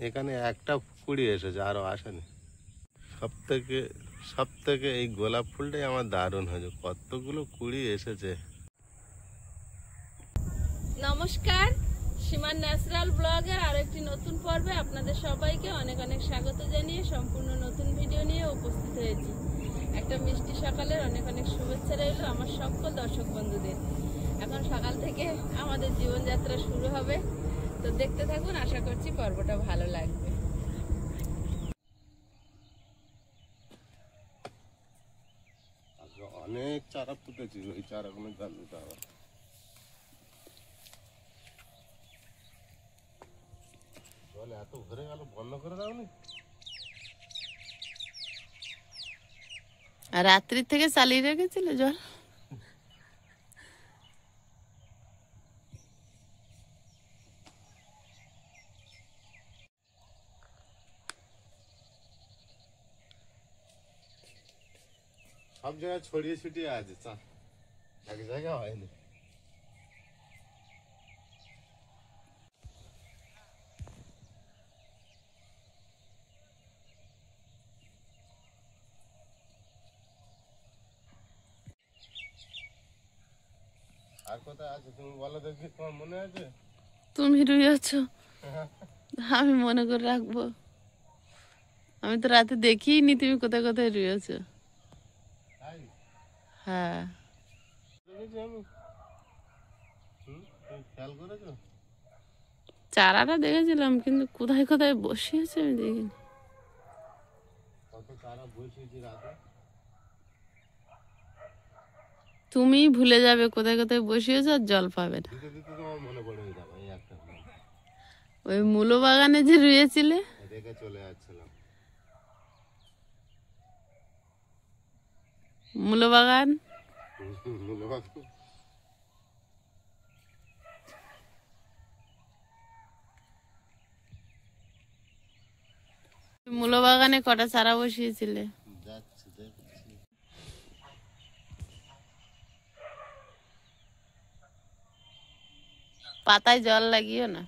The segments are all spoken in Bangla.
এখানে একটা কুড়ি এসেছে, আরো আসেনি। সব থেকে এই গোলাপ ফুলটাই আমার দারুণ হয়েছে, কতগুলো কুড়ি এসেছে। নমস্কার, সীমার ন্যাচারাল ব্লগের আরো একটি নতুন পর্বে আপনাদের সবাইকে অনেক অনেক স্বাগত জানিয়ে সম্পূর্ণ নতুন ভিডিও নিয়ে উপস্থিত হয়েছি। একটা মিষ্টি সকালের অনেক অনেক শুভেচ্ছা রইল আমার সকল দর্শক বন্ধুদের। এখন সকাল থেকে আমাদের জীবনযাত্রা শুরু হবে, তো দেখতে থাকুন, আশা করছি পর্বটা ভালো লাগবে। অনেক চারা পুঁতেছি, ওই চারাগুলো জল দিতে হবে। জল এত ভরে গেল, বন্ধ করে দাওনি? রাত্রি থেকে চালিয়ে রেখেছিল জল। সব জায়গায় ছড়িয়ে ছিটিয়ে আছে, এক জায়গায় হয়নি। আর কোথায় আছে তুমি বলো দেখি, তোমার মনে আছে? তুমি রুইছ, আমি মনে করে রাখবো? আমি তো রাতে দেখিনি তুমি কোথায় কোথায় রুইছ। হ্যাঁ, খেয়াল করেছো? চারাটা দেখেছিলাম, কিন্তু কোথায় কোথায় বসিয়েছে আমি দেখিনি। কত চারা বসিয়েছি রাতে। তুমি ভুলে যাবে কোথায় কোথায় বসিয়েছো, আর জল পাবে না। দিতে দিতে তোমার মনে পড়ে যাবে। এই একটা ওই মূলো বাগানে যে রুইছিলে, রেখে চলে যাচ্ছিলাম। মূলো বাগান, মূলো বাগানে কটা চারা বসিয়েছিলে? পাতায় জল লাগিও না।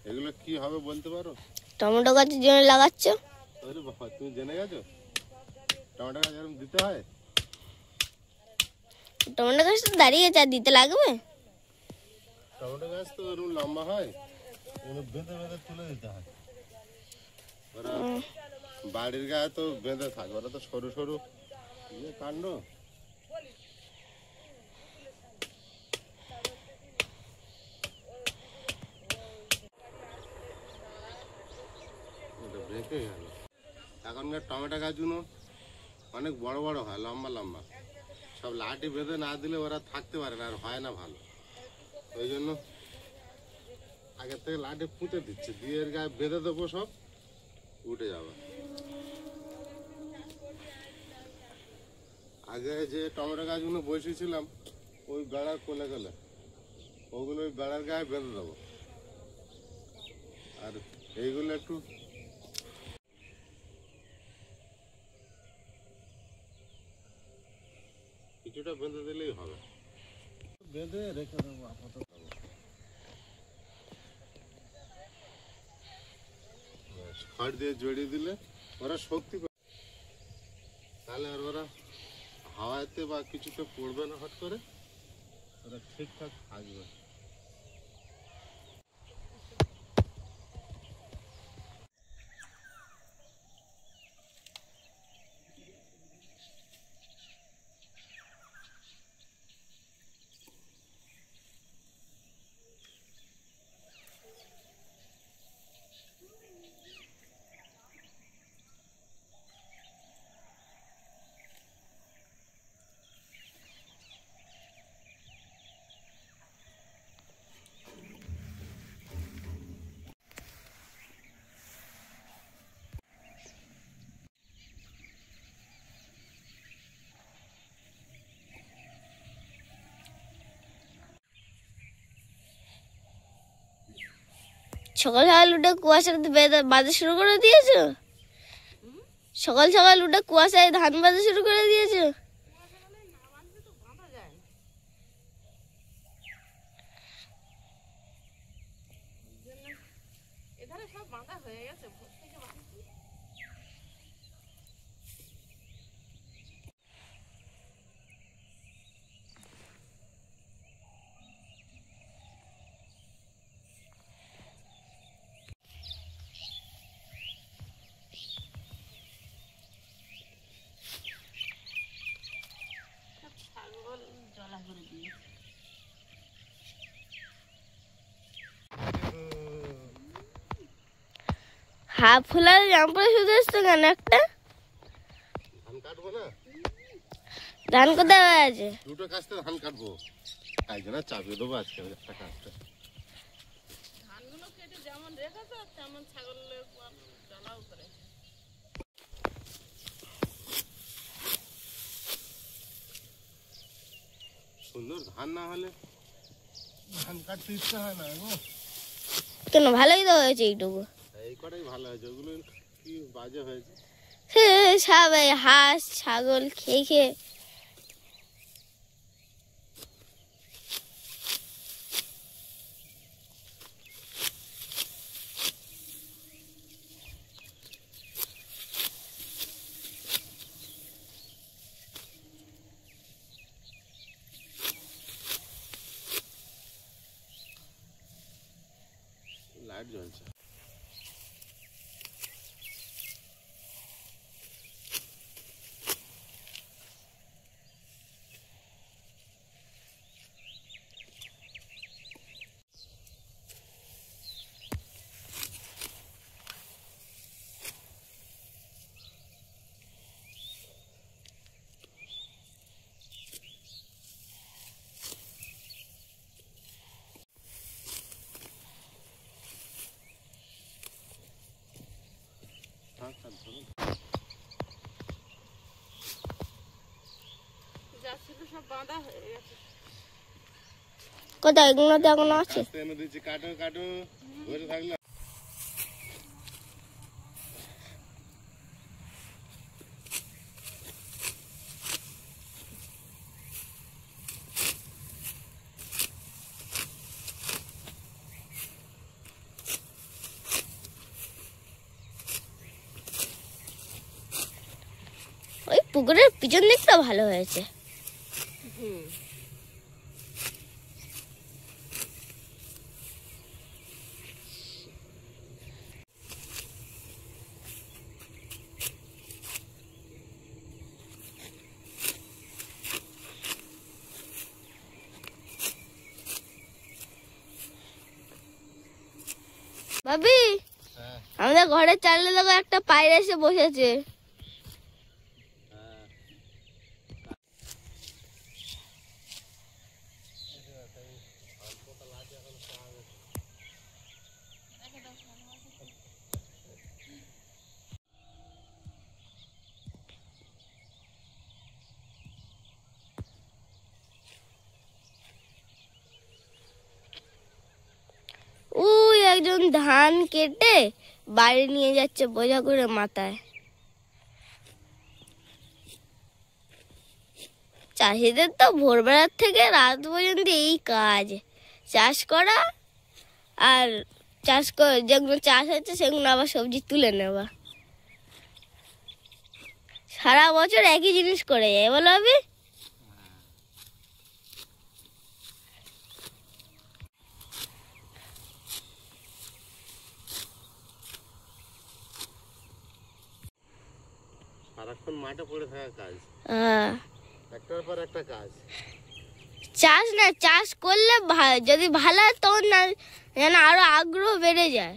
এগুলো কি হবে বলতে পারো? টমেটো গাছের জন্য লাগাচ্ছ? আরে বাবা, তুমি জেনে গেছো টমেটো গাছ এরকম দিতে হয়? টমেটো গাছ তো দাঁড়িয়ে গেছে, আর দিতে লাগবে? টমেটো গাছ তো এরকম লম্বা হয়, এগুলো বেঁধে বেঁধে তুলে দিতে হয়। ওরা বাড়ির গায়ে তো বেঁধে থাকে, ওরা তো সরু সরু কাণ্ড। এখনকার টমেটো গাছগুলো অনেক বড় বড় হয়, লম্বা লম্বা। সব লাঠি বেঁধে না দিলে ওরা থাকতে পারে না, আর হয় না ভালো। ওই জন্য আগের থেকে লাঠি পুঁতে দিচ্ছে, দিয়ে এর গায়ে বেঁধে দেবো, সব উঠে যাবে। আগে যে টমেটো গাছগুলো বসিয়েছিলাম ওই বেড়ার কোলে গেলে, ওগুলো ওই বেড়ার গায়ে বেঁধে দেবো। আর এইগুলো একটু কিছুটা বেঁধে দিলেই হবে। বেঁধে রেখে দেবো আপাতত। খড় দিয়ে জড়িয়ে দিলে ওরা শক্তি পায়, তাহলে আর ওরা হাওয়াতে বা কিছুতে পড়বে না, হট করে ওরা ঠিকঠাক থাকবে। সকাল সকাল উঠে কুয়াশাতে বাঁধা শুরু করে দিয়েছো? সকাল সকাল উঠে কুয়াশায় ধান বাঁধা শুরু করে দিয়েছো? হাফ ফুলার জামা পরে শুধু এসছো কেন একটা? ধান কাটবো না, ধান কোথায় হয়ে আছে? দুটো কাজতে ধান কাটবো, তাই জন্য চাপিয়ে দেবো আজকে একটা কাজটা। ধানগুলো কেটে যেমন রেখেছো তেমন ছাগলের জ্বালাও করে। সুন্দর ধান না হলে ধান কাটতে ইচ্ছা হয় না গো। কেন, ভালোই তো হয়েছে এইটুকু। এই কটাই ভালো হয়েছে, ওগুলো কি বাজে হয়েছে। সব এই হাঁস ছাগল খেয়ে খেয়ে। লাইট জ্বলছে। যা ছিল সব বাঁধা হয়ে গেছে। কোথায় এগুলোতে এখনো আছে? কাস্তে এনে দিচ্ছি, কাটো কাটো, বসে থাকলে। ওই পুকুরের পিছন দিকটা ভালো হয়েছে। ভাবি, হ্যাঁ আমাদের ঘরের চালে দেখো একটা পায়রা এসে বসেছে। হ্যাঁ, ওই একজন ধান কেটে বাড়ি নিয়ে যাচ্ছে বোঝা করে মাথায়। চাষিদের তো ভোরবেলার থেকে রাত পর্যন্ত এই কাজ, চাষ করা আর যেগুলো চাষ হচ্ছে সেগুলো আবার সবজি তুলে নেওয়া। সারা বছর একই জিনিস করে যায়, বলো আমি। সারাক্ষণ মাঠে পড়ে থাকা কাজ, হ্যাঁ, একটার পর একটা কাজ। চাষ না, চাষ করলে যদি ভালো হয় তখন না যেন আরো আগ্রহ বেড়ে যায়।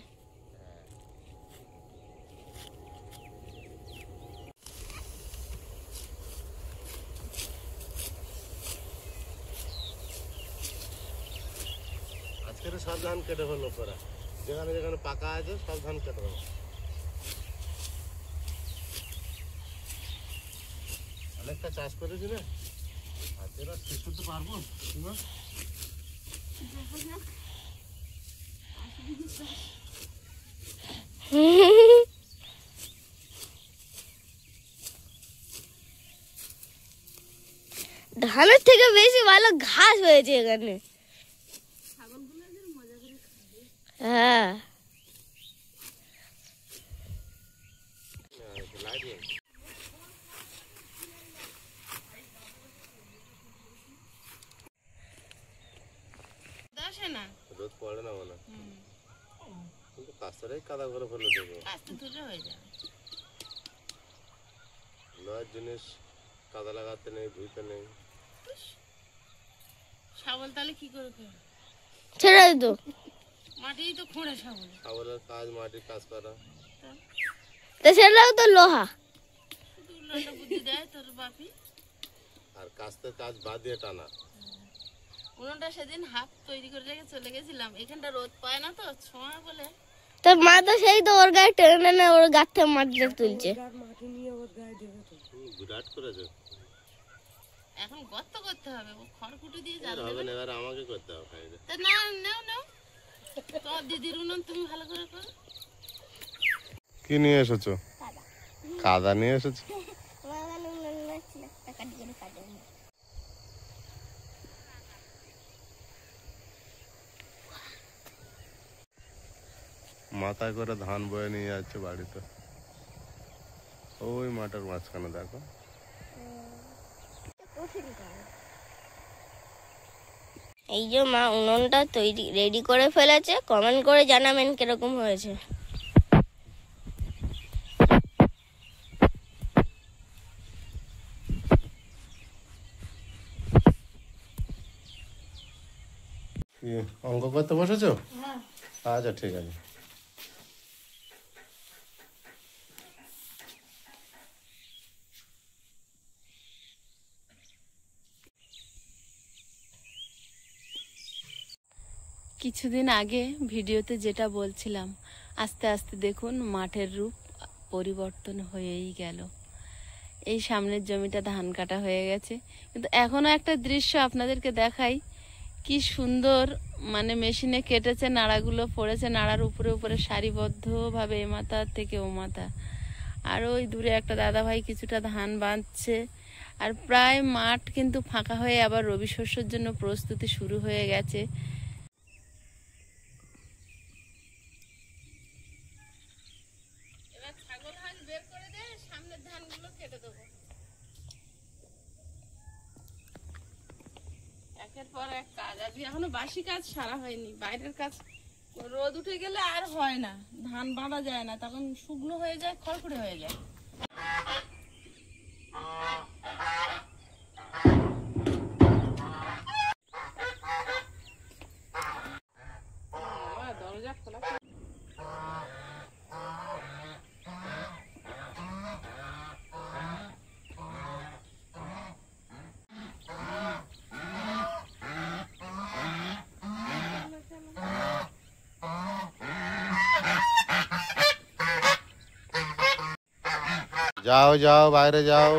আজকে তো সব ধান কেটে ফেললো পরে, যেখানে যেখানে পাকা আছে সব ধান কেটে দেবো। অনেকটা চাষ করেছি না, আর এরা শেষ করতে পারবো না। ধানের থেকে বেশি ভালো ঘাস হয়েছে এখানে। হ্যাঁ, লাইট জ্বলছে। আসে না, রোদ পড়ে না বলে, কিন্তু কাস্তারাই কাদা করে ফেলে দেবো। আস্তে তুলে হয়ে যাবে। নয় জিনিস কাদা লাগাতে নেই, ধুইতে নেই। শাবল তাহলে কি করে খাবে? ছেড়ে তো মাটিই তো খোঁড়ে শাবল। শাবলের কাজ মাটির কাজ করা। তা তো সেটাও তো লোহা। শুধু উল্টো বুদ্ধি দেয় তোর বাপি। আর কাস্তে কাজ বাদ দিয়ে টানা। উনুনটা সেদিন হাফ তৈরি করে রেখে চলে গেছিলাম, এখানটা রোদ পায় না তো ছোঁয়া বলে। তোর মা তো সেই তো ওর গায়ে টেনে না ওর গাছ থেকে মাটিটা তুলছে। বিরাট করেছে। এখন গর্ত করতে হবে, ও খড়কুটি দিয়ে জাল হবে দেবে। না, এবার আমাকে করতে হবে খাইতে। তা না, নাও নাও, তোমার দিদির উনুন তুমি ভালো করে করো। কি নিয়ে এসেছো? কাদা নিয়ে এসেছো? মাথায় করে ধান বয়ে নিয়ে যাচ্ছে বাড়িতে। ওই মাঠের মাঝখানে দেখো। এই যে মা উনুনটা তৈরি রেডি করে ফেলেছে, কমেন্ট করে জানাবেন কিরকম হয়েছে। কি অঙ্ক করতে বসেছো? আচ্ছা ঠিক আছে। কিছুদিন আগে ভিডিওতে যেটা বলছিলাম, আস্তে আস্তে দেখুন মাঠের রূপ পরিবর্তন হয়েই গেল। এই সামনের জমিটা ধান কাটা হয়ে গেছে, কিন্তু এখনো একটা দৃশ্য আপনাদেরকে দেখাই, কি সুন্দর মানে মেশিনে কেটেছে, নাড়াগুলো পড়েছে, নাড়ার উপরে উপরে সারিবদ্ধভাবে এ মাথা থেকে ও মাথা। আর ওই দূরে একটা দাদা ভাই কিছুটা ধান বাঁধছে। আর প্রায় মাঠ কিন্তু ফাঁকা হয়ে আবার রবি শস্যের জন্য প্রস্তুতি শুরু হয়ে গেছে। এবার ছাগল হাঁস বের করে দে, সামনের ধানগুলো কেটে দেবো। একের পর এক কাজ, আজকে এখনো বাসি কাজ সারা হয়নি। বাইরের কাজ রোদ উঠে গেলে আর হয় না, ধান বাঁধা যায় না, তখন শুকনো হয়ে যায়, খড়খড়ে হয়ে যায়। দরজা খোলা। যাও যাও বাইরে যাও।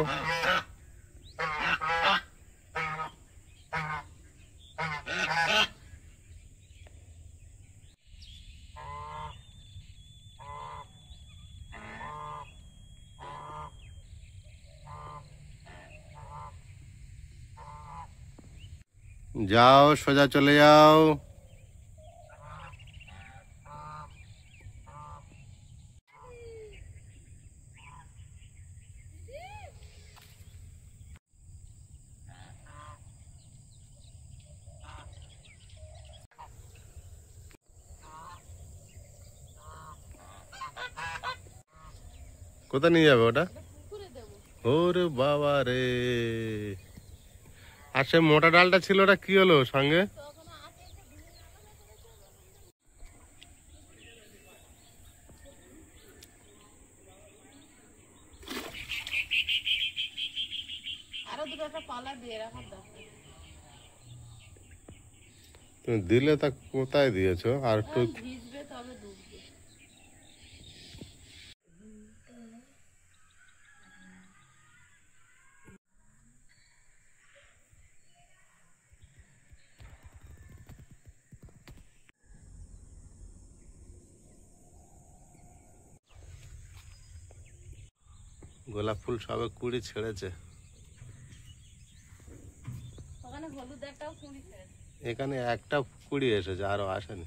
যাও সোজা চলে যাও। কোথায় নিয়ে যাবে ওটা? ওরে বাবা রে, আর সে মোটা ডালটা ছিল ওটা কি হলো সঙ্গে? আরো দুটো একটা পালা দিয়ে রাখার দরকার। তুমি দিলে তা কোথায় দিয়েছো? আর একটু ভিজবে তবে ডুববে। গোলাপ ফুল সবে কুড়ি ছেড়েছে। ওখানে হলুদ একটাও কুড়ি ছেড়েছে। এখানে একটা কুড়ি এসেছে, আরো আসেনি।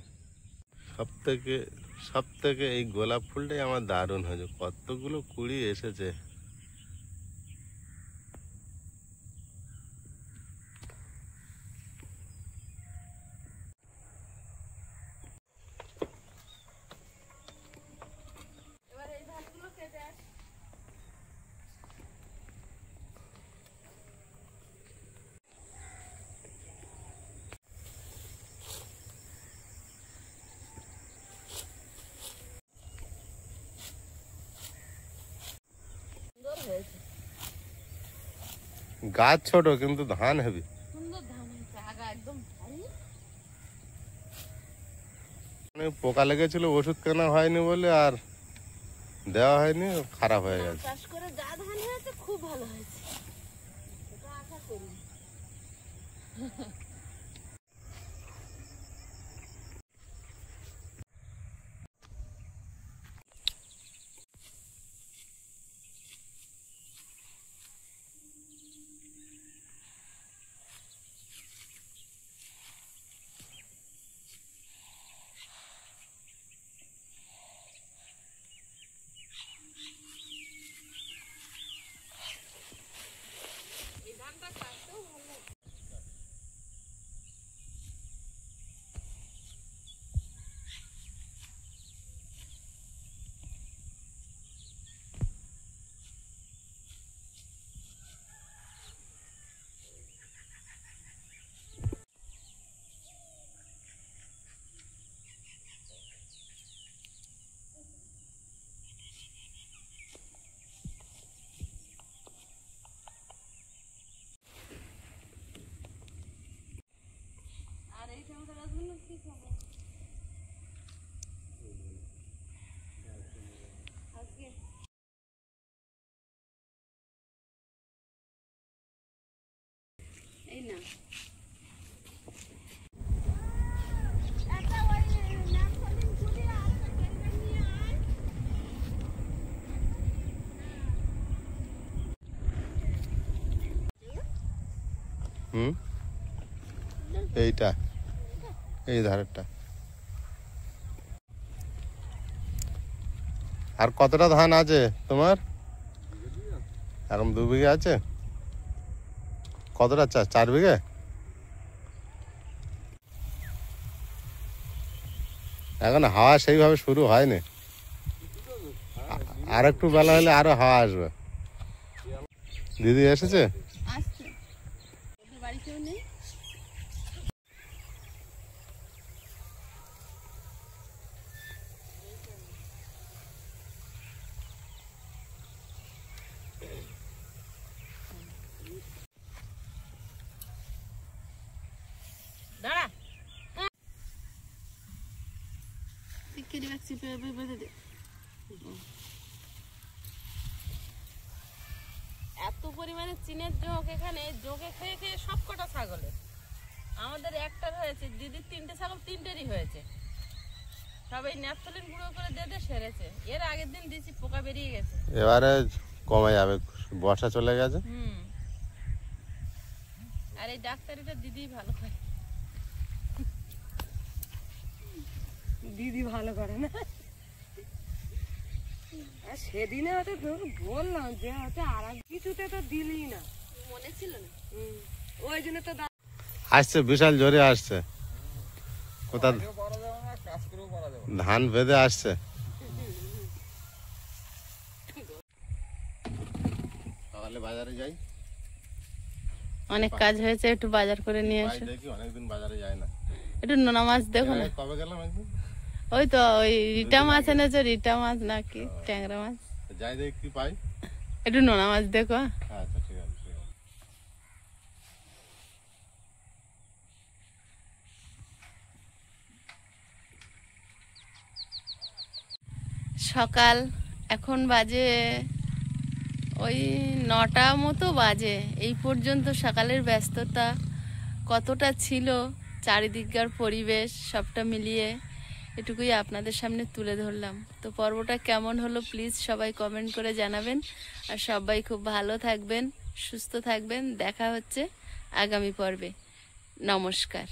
সব থেকে এই গোলাপ ফুলটাই আমার দারুণ হয়েছে, কতগুলো কুড়ি এসেছে। এবার এই ধানগুলো কেটে আস। হয়েছে। গাছ ছোট কিন্তু ধান হেভি। সুন্দর ধান হয়েছে, আগা একদম ভারী। মানে পোকা লেগেছিল, ওষুধ কেনা হয়নি বলে আর দেওয়া হয়নি, খারাপ হয়ে গেছে। চাষ করে যা ধান হয়েছে খুব ভালো হয়েছে, এটা আশা করি। আর এই টমেটো গাছগুলো কি খাবে আজকে? এই না এইটা, এই ধারেরটা। আর কতটা ধান আছে তোমার এখন? 2 বিঘে আছে। কতটা চাষ? 4 বিঘে। এখন হাওয়া সেইভাবে শুরু হয়নি, আর একটু বেলা হলে আরো হাওয়া আসবে। দিদি এসেছে? আসছে, ওদের বাড়িতেও নেই। দাঁড়া, চিকেরি ব্যাগ চিপে বেঁধে দে। এত পরিমাণে চিনের যোগ এখানে, যোগে খেয়ে খেয়ে সব কটা ছাগলের। আমাদের একটার হয়েছে, দিদির 3টে ছাগল 3টেরই হয়েছে। সবাই ন্যাপথলিন গুঁড়ো করে দিয়ে সেরেছে। এর আগের দিন দিয়েছি, পোকা বেরিয়ে গেছে। এবারে কমে যাবে, বর্ষা চলে গেছে। আর এই ডাক্তারিটা দিদি ভালো করে, দিদি ভালো করে না। আর সেদিনে হয়তো বললাম যে হয়তো আর কিছুতে তো দিলি না, মনে ছিল না। ওই জন্য তো আসছে, বিশাল জোরে আসছে। কোথা ধান বেঁধে আসছে। সকালে বাজারে যাই, অনেক কাজ হয়েছে, একটু বাজার করে নিয়ে আসো। দেখি অনেকদিন বাজারে যায় না। একটু নোনা মাছ দেখো না। কবে গেলাম একদিন? ওই তো ওই রিটা মাছ এনেছো, রিটা মাছ নাকি ট্যাংরা মাছ? যাই দেখি কি পাই। একটু নোনা মাছ দেখো। আচ্ছা ঠিক আছে, ঠিক আছে। সকাল এখন বাজে ওই 9টা মতো বাজে। এই পর্যন্ত সকালের ব্যস্ততা কতটা ছিল, চারিদিককার পরিবেশ সবটা মিলিয়ে এটুকুই আপনাদের সামনে তুলে ধরলাম। তো পর্বটা কেমন হলো প্লিজ সবাই কমেন্ট করে জানাবেন। আর সবাই খুব ভালো থাকবেন, সুস্থ থাকবেন। দেখা হচ্ছে আগামী পর্বে। নমস্কার।